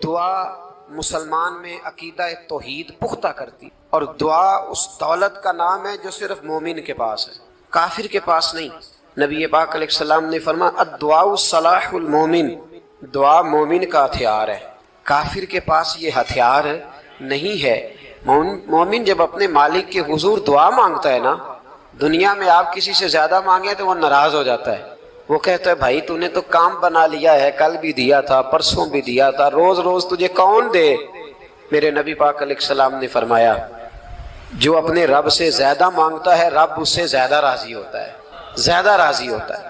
دعا مسلمان میں عقیدہ توحید پختہ کرتی، اور دعا اس دولت کا نام ہے جو صرف مومن کے پاس ہے، کافر کے پاس نہیں۔ نبی پاک علیہ السلام نے فرمایا الدعاء صلاح المومن، دعا مومن کا ہتھیار ہے، کافر کے پاس یہ ہتھیار نہیں ہے۔ مومن جب اپنے مالک کے حضور دعا مانگتا ہے نا، دنیا میں آپ کسی سے زیادہ مانگیں تو وہ ناراض ہو جاتا ہے، وہ کہتا ہے بھائی تو نے تو کام بنا لیا ہے، کل بھی دیا تھا، پرسوں بھی دیا تھا، روز روز تجھے کون دے؟ میرے نبی پاک علیہ السلام نے فرمایا جو اپنے رب سے زیادہ مانگتا ہے رب اس سے زیادہ راضی ہوتا ہے، زیادہ راضی ہوتا ہے۔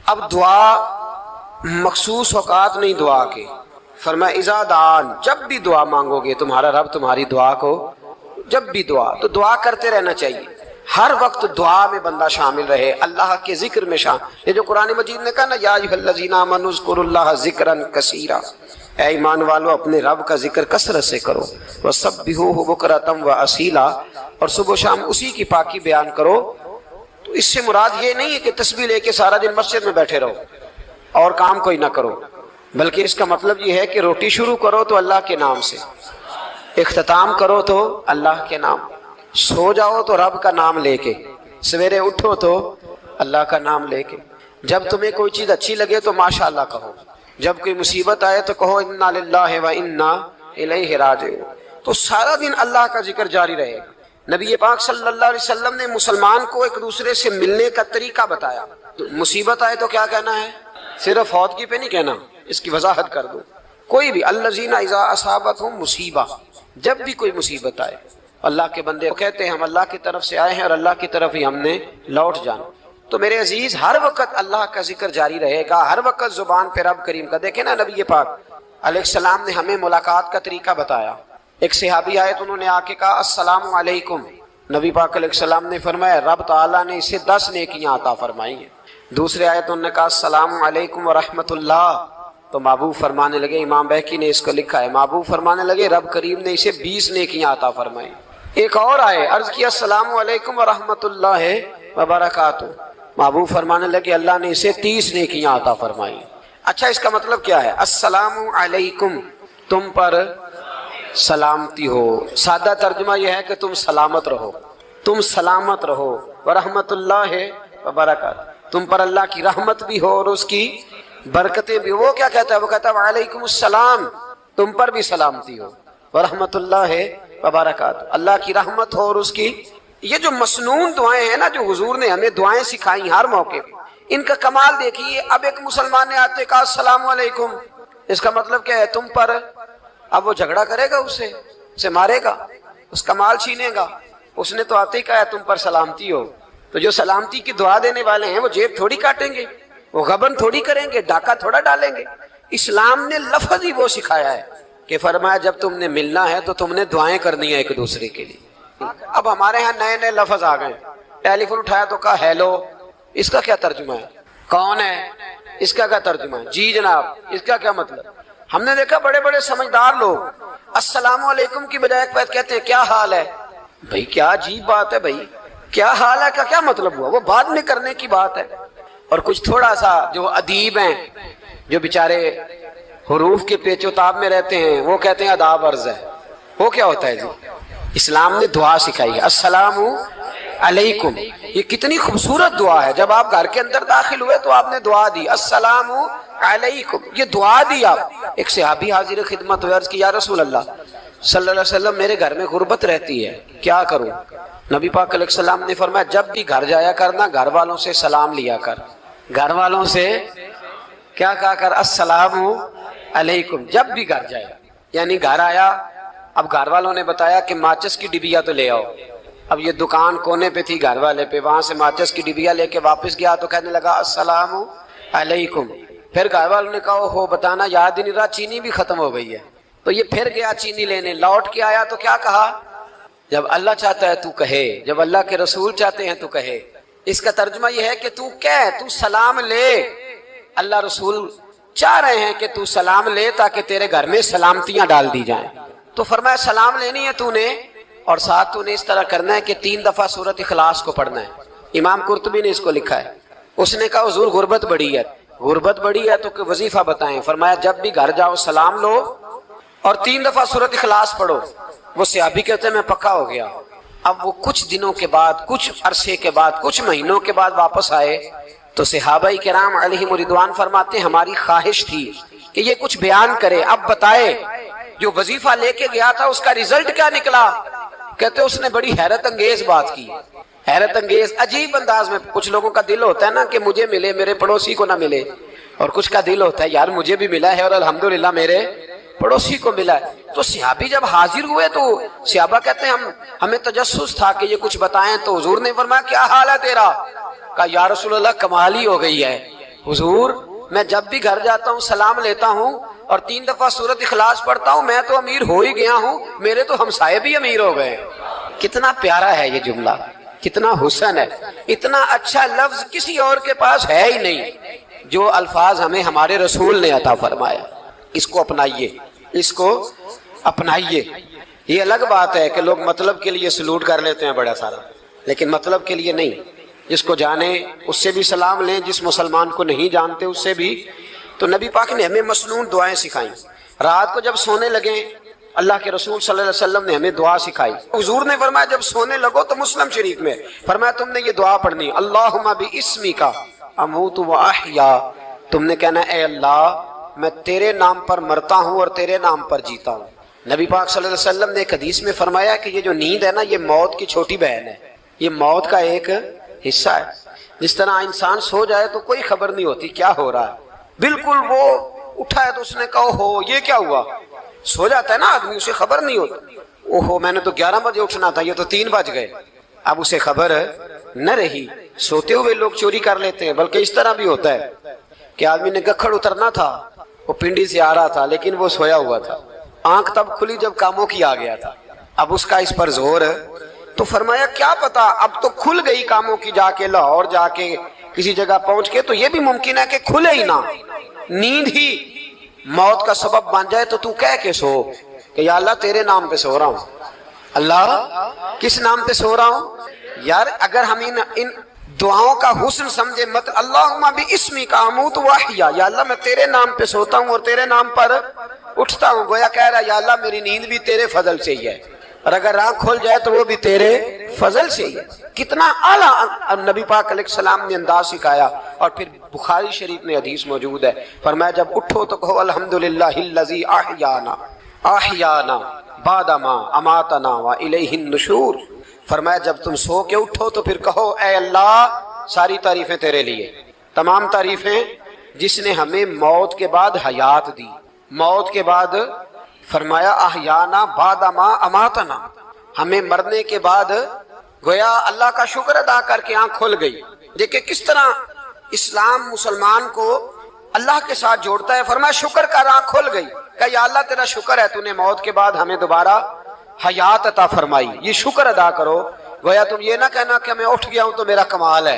اب دعا مخصوص اوقات نہیں دعا کے، فرمایا اذا دعان، جب بھی دعا مانگو گے تمہارا رب تمہاری دعا کو، جب بھی دعا تو دعا کرتے رہنا چاہیے، ہر وقت دعا میں بندہ شامل رہے، اللہ کے ذکر میں شامل۔ یہ جو قرآن مجید نے کہا نا یا ایھا الذین آمنوا اذکروا اللہ ذکرا کثیرا، اے ایمان والو اپنے رب کا ذکر کثرت سے کرو، وسبحوہ بکرۃ واصیلا، اور صبح و شام اسی کی پاکی بیان کرو۔ تو اس سے مراد یہ نہیں ہے کہ تسبیح لے کے سارا دن مسجد میں بیٹھے رہو اور کام کوئی نہ کرو، بلکہ اس کا مطلب یہ ہے کہ روٹی شروع کرو تو اللہ کے نام سے، اختتام کرو تو اللہ کے نام، سو جاؤ تو رب کا نام لے کے، سویرے اٹھو تو اللہ کا نام لے کے، جب تمہیں کوئی چیز اچھی لگے تو ماشاءاللہ کہو، جب کوئی مصیبت آئے تو کہو انا للہ و انا الیہ راجعون۔ تو سارا دن اللہ کا ذکر جاری رہے گا۔ نبی پاک صلی اللہ علیہ وسلم نے مسلمان کو ایک دوسرے سے ملنے کا طریقہ بتایا۔ مصیبت آئے تو کیا کہنا ہے؟ صرف فوتگی پہ نہیں کہنا، اس کی وضاحت کر دو۔ کوئی بھی الذین اذا اصابتہم مصیبہ، جب بھی کوئی مصیبت آئے اللہ کے بندے کہتے ہیں ہم اللہ کی طرف سے آئے ہیں اور اللہ کی طرف ہی ہم نے لوٹ جانا۔ تو میرے عزیز ہر وقت اللہ کا ذکر جاری رہے گا، ہر وقت زبان پہ رب کریم کا۔ دیکھیں نا نبی پاک علیہ السلام نے ہمیں ملاقات کا طریقہ بتایا۔ ایک صحابی آئے تو انہوں نے آ کے کہا السلام علیکم، نبی پاک علیہ السلام نے فرمایا رب تعالیٰ نے اسے 10 نیکیاں عطا فرمائی ہیں۔ دوسرے آئے تو انہوں نے کہا السلام علیکم ورحمۃ اللہ، تو محبوب فرمانے لگے، امام بہقی نے اس کو لکھا ہے، محبوب فرمانے لگے رب کریم نے اسے 20 نیکیاں عطا فرمائی۔ ایک اور آئے، عرض کیا السلام علیکم ورحمۃ اللہ وبرکاتہ، محبوب فرمانے لگے اللہ نے اسے 30 نیکیاں عطا فرمائی۔ اچھا اس کا مطلب کیا ہے؟ السلام علیکم، تم پر سلامتی ہو، سادہ ترجمہ یہ ہے کہ تم سلامت رہو، تم سلامت رہو، ورحمۃ اللہ وبرکاتہ، تم پر اللہ کی رحمت بھی ہو اور اس کی برکتیں بھی۔ وہ کیا کہتا ہے؟ وہ کہتا ہے وعلیکم السلام، تم پر بھی سلامتی ہو، ورحمۃ اللہ وبرکاتہ، اللہ کی رحمت ہو اور اس کی۔ یہ جو مسنون دعائیں ہیں نا جو حضور نے ہمیں دعائیں سکھائیں ہر موقع پہ، ان کا کمال دیکھیے۔ اب ایک مسلمان نے آتے کہا السلام علیکم، اس کا مطلب کیا ہے؟ تم پر۔ اب وہ جھگڑا کرے گا، اسے مارے گا، اس کا مال چھینے گا؟ اس نے تو آتے ہی کہا تم پر سلامتی ہو۔ تو جو سلامتی کی دعا دینے والے ہیں وہ جیب تھوڑی کاٹیں گے، وہ غبن تھوڑی کریں گے، ڈاکہ تھوڑا ڈالیں گے۔ اسلام نے لفظ ہی وہ سکھایا ہے کہ فرمایا جب تم نے ملنا ہے تو تم نے دعائیں کرنی ہیں ایک دوسرے کے لیے۔ اب ہمارے ہاں نئے نئے لفظ آ گئے، ٹیلی فون اٹھایا تو کہا ہیلو، اس کا کیا ترجمہ ہے؟ کون ہے، اس کا کیا ترجمہ ہے؟ جی جناب، اس کا کیا مطلب؟ ہم نے دیکھا بڑے بڑے سمجھدار لوگ السلام علیکم کی بجائے ایک کہتے ہیں کیا حال ہے۔ بھائی کیا عجیب بات ہے، بھائی کیا حال ہے کا کیا مطلب ہوا؟ وہ بعد میں کرنے کی بات ہے۔ اور کچھ تھوڑا سا جو ادیب ہیں، جو بیچارے حروف کے پیچ و تاب میں رہتے ہیں، وہ کہتے ہیں آداب عرض ہے۔ وہ کیا ہوتا ہے جی؟ اسلام نے دعا سکھائی ہے السلام علیکم، یہ کتنی خوبصورت دعا ہے۔ جب آپ گھر کے اندر داخل ہوئے تو آپ نے دعا دی السلام علیکم، یہ دعا دی آپ۔ ایک صحابی حاضر خدمت ہوئے، عرض کی یا رسول اللہ صلی اللہ علیہ وسلم میرے گھر میں غربت رہتی ہے، کیا کروں؟ نبی پاک علیہ السلام نے فرمایا جب بھی گھر جایا کرنا گھر والوں سے سلام لیا کر، گھر والوں سے کیا کہا کر؟ السلام علیکم، جب بھی گھر جائے۔ یعنی گھر آیا، اب گھر والوں نے بتایا کہ ماچس کی ڈبیا تو لے آؤ۔ اب یہ دکان کونے پہ تھی گھر والے پہ، وہاں سے ماچس کی ڈبیا لے کے واپس گیا تو کہنے لگا السلام علیکم۔ پھر گھر والوں نے کہا ہو بتانا یاد ہی نہیں رہا، چینی بھی ختم ہو گئی ہے۔ تو یہ پھر گیا چینی لینے، لوٹ کے آیا تو کیا کہا؟ جب اللہ چاہتا ہے تو کہے، جب اللہ کے رسول چاہتے ہیں تو کہے۔ اس کا ترجمہ یہ ہے کہ تو کہہ، تو سلام لے۔ اللہ رسول چاہ رہے ہیں کہ تو سلام لے تاکہ تیرے گھر میں سلامتیاں ڈال دی جائیں۔ تو فرمایا سلام لینی ہے تو نے، اور ساتھ تو نے اس طرح کرنا ہے کہ 3 دفعہ سورۃ اخلاص کو پڑھنا ہے۔ امام قرطبی نے اس کو لکھا ہے۔ اس نے کہا حضور غربت بڑی ہے، غربت بڑی ہے تو کہ وظیفہ بتائیں۔ فرمایا جب بھی گھر جاؤ سلام لو اور 3 دفعہ سورۃ اخلاص پڑھو۔ وہ صحابی کہتے ہیں میں پکا ہو گیا۔ اب وہ کچھ دنوں کے بعد، کچھ عرصے کے بعد، کچھ مہینوں کے بعد واپس آئے تو صحابہ کرام علیہم رضوان فرماتے ہیں ہماری خواہش تھی کہ یہ کچھ بیان کرے، اب بتائے جو وظیفہ لے کے گیا تھا اس کا رزلٹ کیا نکلا؟ کہتے اس نے بڑی حیرت انگیز بات کی، حیرت انگیز عجیب انداز میں۔ کچھ لوگوں کا دل ہوتا ہے نا کہ مجھے ملے میرے پڑوسی کو نہ ملے، اور کچھ کا دل ہوتا ہے یار مجھے بھی ملا ہے اور الحمدللہ میرے پڑوسی کو ملا ہے۔ تو صحابی جب حاضر ہوئے تو صحابہ کہتے ہیں ہمیں تجسس تھا کہ یہ کچھ بتائیں، تو حضور نے فرمایا کیا حال ہے تیرا؟ کہا یا رسول اللہ کمال ہی ہو گئی ہے حضور، میں جب بھی گھر جاتا ہوں سلام لیتا ہوں اور 3 دفعہ سورۃ اخلاص پڑھتا ہوں، میں تو امیر ہو ہی گیا ہوں، میرے تو ہمسائے بھی امیر ہو گئے۔ کتنا پیارا ہے یہ جملہ، کتنا حسن ہے، اتنا اچھا لفظ کسی اور کے پاس ہے ہی نہیں جو الفاظ ہمیں ہمارے رسول نے عطا فرمایا۔ اس کو اپنائیے، اس کو اپنائیے۔ یہ الگ بات ہے کہ لوگ مطلب کے لیے سلوٹ کر لیتے ہیں بڑا سارا، لیکن مطلب کے لیے نہیں۔ جس کو جانے اس سے بھی سلام لیں، جس مسلمان کو نہیں جانتے اس سے بھی۔ تو نبی پاک نے ہمیں مسنون دعائیں سکھائیں۔ رات کو جب سونے لگیں اللہ کے رسول صلی اللہ علیہ وسلم نے ہمیں دعا سکھائی۔ حضور نے فرمایا جب سونے لگو تو مسلم شریف میں فرمایا تم نے یہ دعا پڑھنی، اللہم باسمک اموت و احیا، تم نے کہنا اے اللہ میں تیرے نام پر مرتا ہوں اور تیرے نام پر جیتا ہوں۔ نبی پاک صلی اللہ علیہ وسلم نے ایک حدیث میں فرمایا کہ یہ جو نیند ہے نا یہ موت کی چھوٹی بہن ہے، یہ موت کا ایک حصہ ہے۔ جس طرح انسان سو جائے تو کوئی خبر نہیں ہوتی کیا ہو رہا ہے، بالکل وہ اٹھا ہے تو اس نے کہا ہو یہ کیا ہوا، سو جاتا ہے نا آدمی اسے خبر نہیں ہوتی، اوہو میں نے تو 11 بجے اٹھنا تھا یہ تو 3 بج گئے، اب اسے خبر نہ رہی۔ سوتے ہوئے لوگ چوری کر لیتے ہیں، بلکہ اس طرح بھی ہوتا ہے کہ آدمی نے گکھڑ اترنا تھا، وہ پنڈی سے آ رہا تھا لیکن وہ سویا ہوا تھا، آنکھ تب کھلی جب کاموں کی آ گیا تھا، اب اس کا اس پر زور ہے۔ تو فرمایا کیا پتا اب تو کھل گئی کاموں کی، جا کے لاہور جا کے کسی جگہ پہنچ کے، تو یہ بھی ممکن ہے کہ کھلے ہی نہ، نیند ہی موت کا سبب بن جائے، تو کہہ کے سو کہ یا اللہ تیرے نام پہ سو رہا ہوں۔ اللہ کس نام پہ سو رہا ہوں؟ یار اگر ہم ان دعاؤں کا حسن سمجھے مت، اللہم باسمک اموت و احیا، یا اللہ میں تیرے نام پہ سوتا ہوں اور تیرے نام پر اٹھتا ہوں، گویا کہہ رہا یا اللہ میری نیند بھی تیرے فضل سے ہی ہے، اور اگر آنکھ کھل جائے تو وہ بھی تیرے فضل سے ہی ہے۔ کتنا اعلیٰ نبی پاک علیہ السلام نے انداز سکھایا۔ اور پھر بخاری شریف میں حدیث موجود ہے، فرمایا جب اٹھو تو کہو الحمدللہ الذی احیانا بعد ما اماتنا والیہ النشور۔ فرمایا جب تم سو کے اٹھو تو پھر کہو اے اللہ ساری تعریفیں تیرے لیے، تمام تعریفیں جس نے ہمیں موت کے بعد حیات دی، موت کے بعد فرمایا احیانا بعد ما اماتنا، ہمیں مرنے کے بعد گویا اللہ کا شکر ادا کر کے آنکھ کھل گئی۔ دیکھیں کس طرح اسلام مسلمان کو اللہ کے ساتھ جوڑتا ہے۔ فرمایا شکر کر، آنکھ کھل گئی، کہ یا اللہ تیرا شکر ہے تو نے موت کے بعد ہمیں دوبارہ حیات عطا فرمائی، یہ شکر ادا کرو۔ گویا تم یہ نہ کہنا کہ میں اٹھ گیا ہوں تو میرا کمال ہے،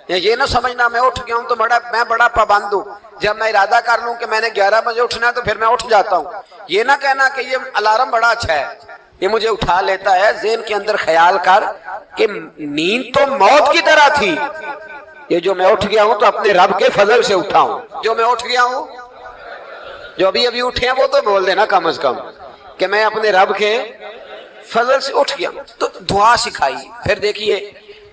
یہ نہ سمجھنا میں اٹھ گیا ہوں تو میں بڑا پابند ہوں، جب میں ارادہ کر لوں کہ میں نے 11 بجے اٹھنا ہے تو پھر میں اٹھ جاتا ہوں۔ یہ نہ کہنا کہ یہ الارم بڑا اچھا ہے، یہ مجھے اٹھا لیتا ہے۔ ذہن کے اندر خیال کر کہ نیند تو موت کی طرح تھی، یہ جو میں اٹھ گیا ہوں تو اپنے رب کے فضل سے اٹھا ہوں، جو میں اٹھ گیا ہوں، جو ابھی اٹھے ہیں وہ تو بول دینا کم از کم کہ میں اپنے رب کے فضل سے اٹھ گیا۔ تو دعا سکھائی۔ پھر دیکھیے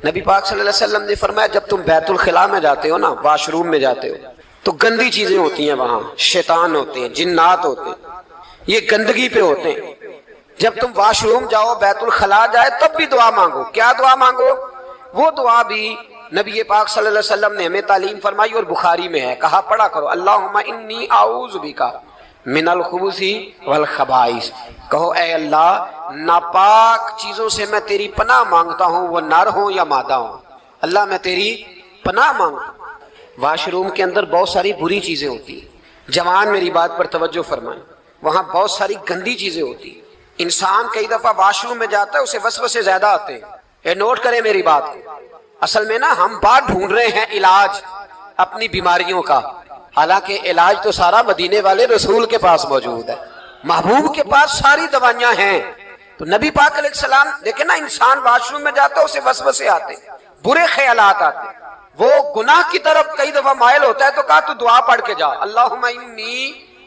نبی پاک صلی اللہ علیہ وسلم نے فرمایا جب تم بیت الخلاء میں جاتے ہو نا، واش روم میں جاتے ہو تو گندی چیزیں ہوتی ہیں، وہاں شیطان ہوتے ہیں، جنات ہوتے ہیں، یہ گندگی پہ ہوتے ہیں۔ جب تم واش روم جاؤ، بیت الخلاء جائے، تب بھی دعا مانگو۔ کیا دعا مانگو؟ وہ دعا بھی نبی پاک صلی اللہ علیہ وسلم نے ہمیں تعلیم فرمائی اور بخاری میں ہے، کہا پڑھا کرو اللہم انی اعوذ بک من الخبث والخبائث، کہو اے اللہ ناپاک چیزوں سے میں تیری پناہ مانگتا ہوں، وہ نر ہوں یا مادہ ہوں، اللہ میں تیری پناہ مانگتا ہوں۔ واش روم کے اندر بہت ساری بری چیزیں ہوتی ہیں، جوان میری بات پر توجہ فرمائیں، وہاں بہت ساری گندی چیزیں ہوتی ہیں۔ انسان کئی دفعہ واش روم میں جاتا ہے اسے وسوسے زیادہ آتے ہیں، یہ نوٹ کریں میری بات۔ اصل میں نا ہم بات ڈھونڈ رہے ہیں علاج اپنی بیماریوں کا، حالانکہ علاج تو سارا مدینے والے رسول کے پاس موجود ہے، محبوب کے پاس ساری دوائیاں ہیں۔ تو نبی پاک علیہ السلام دیکھیں نا، انسان واش روم میں جاتا ہے اسے وسوسے آتے، برے خیالات آتے، وہ گناہ کی طرف کئی دفعہ مائل ہوتا ہے، تو کہا تو دعا پڑھ کے جا، اللہم انی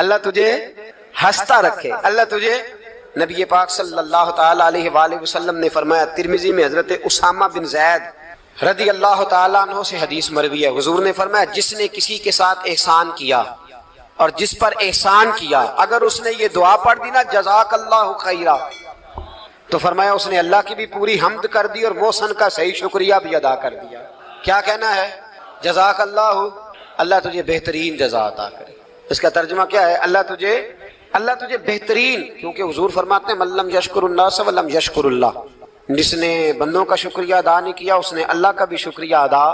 اللہ تجھے ہنستا رکھے، اللہ تجھے. نبی پاک صلی اللہ تعالیٰ علیہ وآلہ وسلم نے فرمایا، ترمذی میں حضرت اسامہ بن زید رضی اللہ تعالیٰ عنہ سے حدیث مروی ہے، حضور نے فرمایا جس نے کسی کے ساتھ احسان کیا اور جس پر احسان کیا، اگر اس نے یہ دعا پڑھ دی نا جزاک اللہ خیرا، تو فرمایا اس نے اللہ کی بھی پوری حمد کر دی اور محسن کا صحیح شکریہ بھی ادا کر دیا. کیا کہنا ہے؟ جزاک اللہ، اللہ تجھے بہترین جزا عطا کرے. اس کا ترجمہ کیا ہے؟ اللہ تجھے بہترین، کیونکہ حضور فرماتے ہیں من لم یشکر الناس ولم یشکر اللہ، جس نے بندوں کا شکریہ ادا نہیں کیا اس نے اللہ کا بھی شکریہ ادا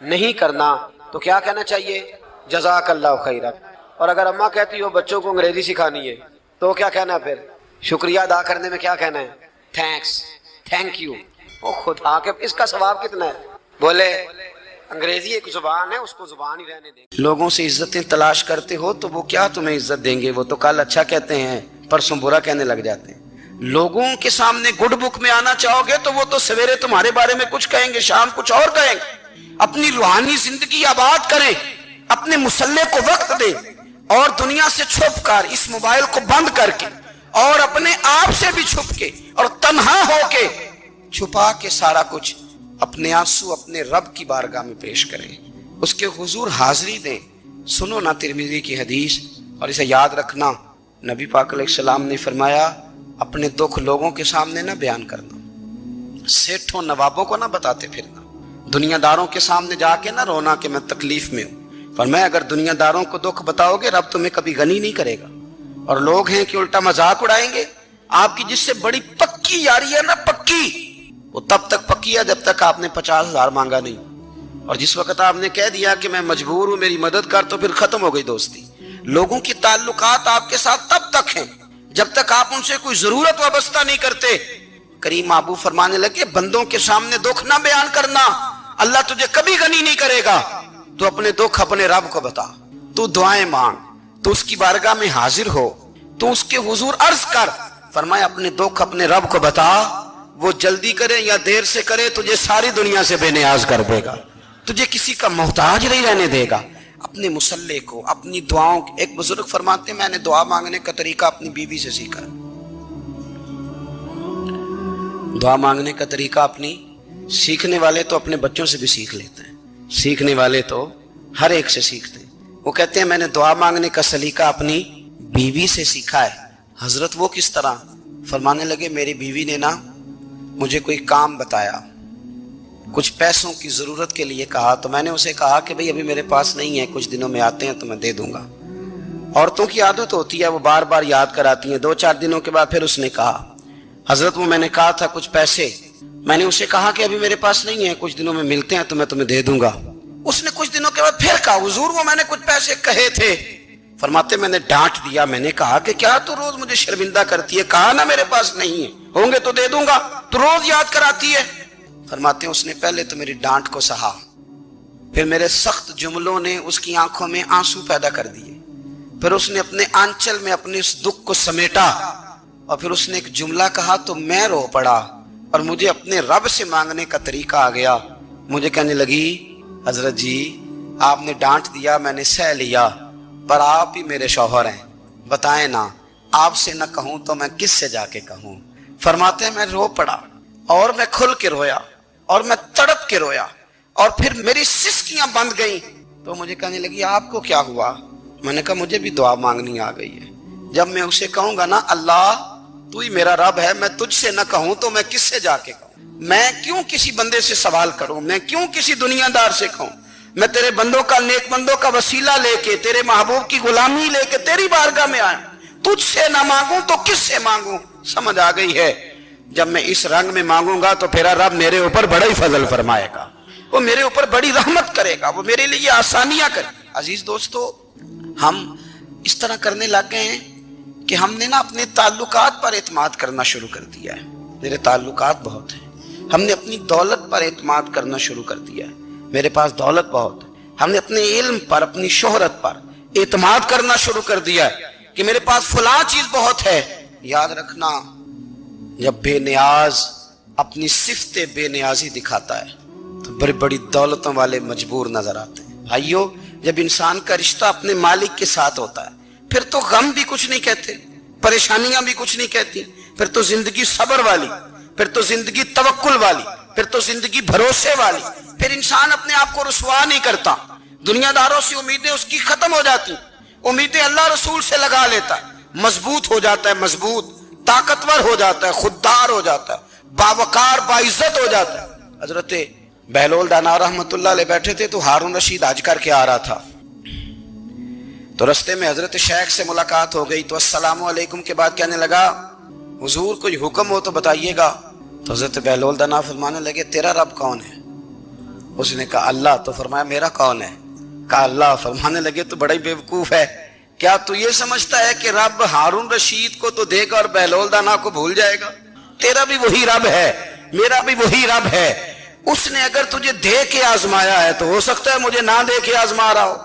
نہیں کرنا. تو کیا کہنا چاہیے؟ جزاک اللہ خیرا. اور اگر اماں کہتی ہو بچوں کو انگریزی سکھانی ہے تو کیا کہنا ہے پھر؟ شکریہ ادا کرنے میں کیا کہنا ہے؟ Thanks, thank you. او خدا کے اس کا ثواب کتنا ہے؟ بولے انگریزی ایک زبان ہے، اس کو زبان ہی رہنے دیں. لوگوں سے عزتیں تلاش کرتے ہو تو وہ کیا تمہیں عزت دیں گے؟ وہ تو کل اچھا کہتے ہیں پرسوں برا کہنے لگ جاتے ہیں. لوگوں کے سامنے گڈ بک میں آنا چاہو گے تو وہ تو سویرے تمہارے بارے میں کچھ کہیں گے، شام کچھ اور کہیں گے. اپنی روحانی زندگی آباد کریں، اپنے مسلح کو وقت دیں اور دنیا سے چھپ کر اس موبائل کو بند کر کے اور اپنے آپ سے بھی چھپ کے اور تنہا ہو کے چھپا کے سارا کچھ اپنے آنسو اپنے رب کی بارگاہ میں پیش کریں، اس کے حضور حاضری دیں. سنو نا ترمذی کی حدیث اور اسے یاد رکھنا. نبی پاک علیہ السلام نے فرمایا اپنے دکھ لوگوں کے سامنے نہ بیان کرنا، سیٹھوں نوابوں کو نہ بتاتے پھرنا، دنیا داروں کے سامنے جا کے نہ رونا کہ میں تکلیف میں ہوں. فرمایا اگر دنیا داروں کو دکھ بتاؤ گے رب تمہیں کبھی غنی نہیں کرے گا. اور لوگ ہیں کہ الٹا مذاق اڑائیں گے. آپ کی جس سے بڑی پکی یاری ہے نا، پکی، وہ تب تک پکی ہے جب تک آپ نے 50,000 مانگا نہیں. اور جس وقت آپ نے کہہ دیا کہ میں مجبور ہوں میری مدد کر، تو پھر ختم ہو گئی دوستی. لوگوں کی تعلقات آپ کے ساتھ تب تک ہیں جب تک آپ ان سے کوئی ضرورت وابستہ نہیں کرتے. کریم محبوب فرمانے لگے بندوں کے سامنے دکھ نہ بیان کرنا، اللہ تجھے کبھی غنی نہیں کرے گا. تو اپنے دکھ اپنے رب کو بتا، تو دعائیں مانگ، تو اس کی بارگاہ میں حاضر ہو، تو اس کے حضور عرض کر. فرمایا اپنے دکھ اپنے رب کو بتا، وہ جلدی کرے یا دیر سے کرے تجھے ساری دنیا سے بے نیاز کر دے گا، تجھے کسی کا محتاج نہیں رہنے دے گا. اپنے مسلح کو، اپنی دعاؤں. ایک بزرگ فرماتے ہیں میں نے دعا مانگنے کا طریقہ اپنی بیوی سے سیکھا. دعا مانگنے کا طریقہ اپنی، سیکھنے والے تو اپنے بچوں سے بھی سیکھ لیتے ہیں، سیکھنے والے تو ہر ایک سے سیکھتے ہیں. وہ کہتے ہیں میں نے دعا مانگنے کا سلیقہ اپنی بیوی سے سیکھا ہے. حضرت وہ کس طرح؟ فرمانے لگے میری بیوی نے نا مجھے کوئی کام بتایا، کچھ پیسوں کی ضرورت کے لیے کہا، تو میں نے اسے کہا کہ بھئی ابھی میرے پاس نہیں ہے، کچھ دنوں میں آتے ہیں تو میں دے دوں گا. عورتوں کی عادت ہوتی ہے وہ بار بار یاد کراتی ہیں. 2-4 دنوں کے بعد پھر اس نے کہا حضرت وہ میں نے کہا تھا کچھ پیسے، میں نے اسے کہا کہ ابھی میرے پاس نہیں ہے، کچھ دنوں میں ملتے ہیں تو میں تمہیں دے دوں گا. اس نے کچھ دنوں کے بعد پھر کہا حضور وہ میں نے کچھ پیسے کہے تھے. فرماتے میں نے ڈانٹ دیا، میں نے کہا کہ کیا تو روز مجھے شرمندہ کرتی ہے، کہا نا میرے پاس نہیں ہے، ہوں گے تو دے دوں گا، تو روز یاد کراتی ہے. فرماتے ہیں اس نے پہلے تو میری ڈانٹ کو سہا، پھر میرے سخت جملوں نے اس کی آنکھوں میں آنسو پیدا کر دیے، پھر اس نے اپنے آنچل میں اپنے اس دکھ کو سمیٹا اور پھر اس نے ایک جملہ کہا تو میں رو پڑا اور مجھے اپنے رب سے مانگنے کا طریقہ آ گیا. مجھے کہنے لگی حضرت جی آپ نے ڈانٹ دیا میں نے سہ لیا، پر آپ ہی میرے شوہر ہیں، بتائیں نا آپ سے نہ کہوں تو میں کس سے جا کے کہوں. فرماتے ہیں میں رو پڑا اور میں کھل کے رویا اور میں تڑپ کے رویا اور پھر میری سسکیاں بند گئیں. تو مجھے کہنے لگی آپ کو کیا ہوا؟ میں نے کہا مجھے بھی دعا مانگنی آ گئی ہے. جب میں اسے کہوں گا نا اللہ تو ہی میرا رب ہے، میں تجھ سے نہ کہوں تو میں کس سے جا کے کہوں؟ میں کیوں کسی بندے سے سوال کروں؟ میں کیوں کسی دنیا دار سے کہوں؟ میں تیرے بندوں کا، نیک بندوں کا وسیلہ لے کے، تیرے محبوب کی غلامی لے کے تیری بارگاہ میں آیا، تجھ سے نہ مانگوں تو کس سے مانگوں؟ سمجھ آ گئی ہے؟ جب میں اس رنگ میں مانگوں گا تو پھر رب میرے اوپر بڑا ہی فضل فرمائے گا، وہ میرے اوپر بڑی رحمت کرے گا، وہ میرے لیے آسانیاں کرے. عزیز دوستو ہم اس طرح کرنے لگ گئے ہیں کہ ہم نے نا اپنے تعلقات پر اعتماد کرنا شروع کر دیا ہے. میرے تعلقات بہت ہیں. ہم نے اپنی دولت پر اعتماد کرنا شروع کر دیا ہے، میرے پاس دولت بہت ہے. ہم نے اپنے علم پر، اپنی شہرت پر اعتماد کرنا شروع کر دیا ہے کہ میرے پاس فلاں چیز بہت ہے. یاد رکھنا جب بے نیاز اپنی صفت بے نیازی دکھاتا ہے تو بڑی بڑی دولتوں والے مجبور نظر آتے ہیں. بھائیو جب انسان کا رشتہ اپنے مالک کے ساتھ ہوتا ہے پھر تو غم بھی کچھ نہیں کہتے، پریشانیاں بھی کچھ نہیں کہتی، پھر تو زندگی صبر والی، پھر تو زندگی توکل والی، پھر تو زندگی بھروسے والی، پھر انسان اپنے آپ کو رسوا نہیں کرتا، دنیا داروں سے امیدیں اس کی ختم ہو جاتی، امیدیں اللہ رسول سے لگا لیتا ہے، مضبوط ہو جاتا ہے، مضبوط، طاقتور ہو جاتا ہے، خوددار ہو جاتا ہے، باوقار باعزت ہو جاتا ہے۔ حضرت بہلول دانا رحمت اللہ علیہ بیٹھے تھے تو ہارون رشید حج کر کے آ رہا تھا، تو رستے میں حضرت شیخ سے ملاقات ہو گئی، تو السلام علیکم کے بعد کہنے لگا حضور کوئی حکم ہو تو بتائیے گا۔ تو حضرت بہلول دانا فرمانے لگے تیرا رب کون ہے؟ اس نے کہا اللہ۔ تو فرمایا میرا کون ہے؟ کہا اللہ۔ فرمانے لگے تو بڑا ہی بیوقوف ہے، کیا تو یہ سمجھتا ہے کہ رب ہارون رشید کو تو دے گا اور بہلول دانا کو بھول جائے گا؟ تیرا بھی وہی رب ہے، میرا بھی وہی رب ہے، اس نے اگر تجھے دے کے آزمایا ہے تو ہو سکتا ہے مجھے نہ دے کے آزما رہا ہو،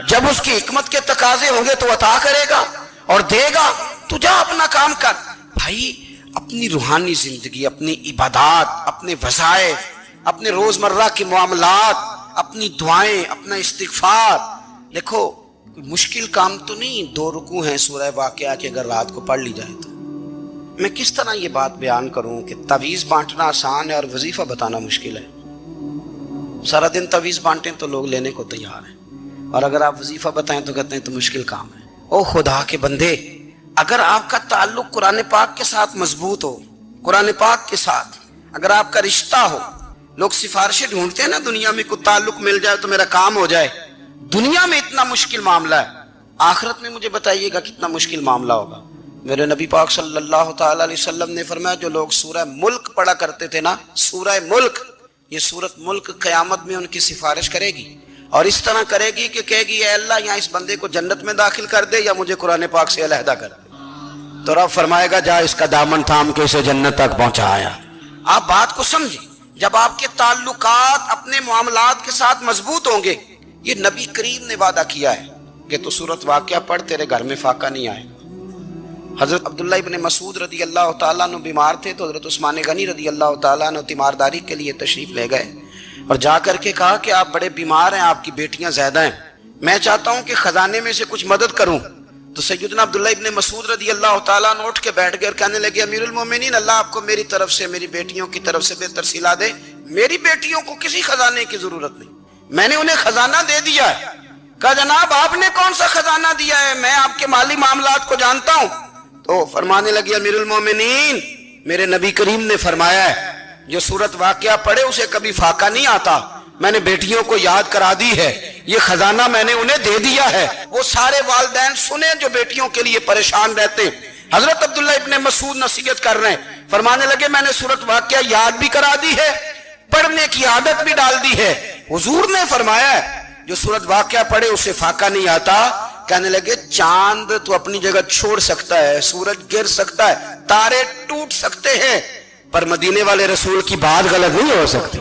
جب اس کی حکمت کے تقاضے ہوں گے تو عطا کرے گا اور دے گا، تو جا اپنا کام کر۔ بھائی اپنی روحانی زندگی، اپنی عبادات، اپنے وظائف، اپنے روزمرہ کے معاملات، اپنی دعائیں، اپنا استغفار، دیکھو کوئی مشکل کام تو نہیں، 2 رکوع ہیں سورہ واقعہ کے اگر رات کو پڑھ لی جائے تو۔ میں کس طرح یہ بات بیان کروں کہ تعویذ بانٹنا آسان ہے اور وظیفہ بتانا مشکل ہے؟ سارا دن تعویذ بانٹیں تو لوگ لینے کو تیار ہیں، اور اگر آپ وظیفہ بتائیں تو کہتے ہیں تو مشکل کام ہے۔ او خدا کے بندے، اگر آپ کا تعلق قرآن پاک کے ساتھ مضبوط ہو، قرآن پاک کے ساتھ اگر آپ کا رشتہ ہو، لوگ سفارشیں ڈھونڈتے ہیں نا دنیا میں، کوئی تعلق مل جائے تو میرا کام ہو جائے، دنیا میں اتنا مشکل معاملہ ہے، آخرت میں مجھے بتائیے گا کتنا مشکل معاملہ ہوگا۔ میرے نبی پاک صلی اللہ تعالی علیہ وسلم نے فرمایا جو لوگ سورہ ملک پڑھا کرتے تھے نا، سورہ ملک، یہ سورت ملک قیامت میں ان کی سفارش کرے گی، اور اس طرح کرے گی کہ کہے گی اے اللہ یہاں اس بندے کو جنت میں داخل کر دے یا مجھے قرآن پاک سے علیحدہ کر دے، تو رب فرمائے گا جا اس کا دامن تھام کے اسے جنت تک پہنچایا۔ آپ بات کو سمجھیں، جب آپ کے تعلقات اپنے معاملات کے ساتھ مضبوط ہوں گے، یہ نبی کریم نے وعدہ کیا ہے کہ تو سورت واقعہ پڑھ تیرے گھر میں فاقہ نہیں آئے گا۔ حضرت عبداللہ ابن مسعود رضی اللہ تعالیٰ عنہ بیمار تھے تو حضرت عثمان غنی رضی اللہ تعالیٰ عنہ تیمارداری کے لیے تشریف لے گئے اور جا کر کے کہا کہ آپ بڑے بیمار ہیں، آپ کی بیٹیاں زیادہ ہیں، میں چاہتا ہوں کہ خزانے میں سے کچھ مدد کروں۔ تو سیدنا عبداللہ ابن مسعود رضی اللہ تعالیٰ عنہ اٹھ کے بیٹھ گئے اور کہنے لگے امیر المومنین، اللہ آپ کو میری طرف سے، میری بیٹیوں کی طرف سے بہتر صلہ دے، میری بیٹیوں کو کسی خزانے کی ضرورت نہیں، میں نے انہیں خزانہ دے دیا ہے۔ کہا جناب آپ نے کون سا خزانہ دیا ہے، میں آپ کے مالی معاملات کو جانتا ہوں۔ تو فرمانے لگے امیر المومنین، میرے نبی کریم نے فرمایا ہے جو سورت واقعہ پڑھے اسے کبھی فاقہ نہیں آتا، میں نے بیٹیوں کو یاد کرا دی ہے، یہ خزانہ میں نے انہیں دے دیا ہے۔ وہ سارے والدین سنیں جو بیٹیوں کے لیے پریشان رہتے، حضرت عبداللہ ابن مسعود نصیحت کر رہے ہیں، فرمانے لگے میں نے سورت واقعہ یاد بھی کرا دی ہے، پڑھنے کی عادت بھی ڈال دی ہے، حضور نے فرمایا ہے جو سورت واقعہ پڑھے اسے فاقہ نہیں آتا۔ کہنے لگے چاند تو اپنی جگہ چھوڑ سکتا ہے، سورج گر سکتا ہے، تارے ٹوٹ سکتے ہیں، پر مدینے والے رسول کی بات غلط نہیں ہو سکتی۔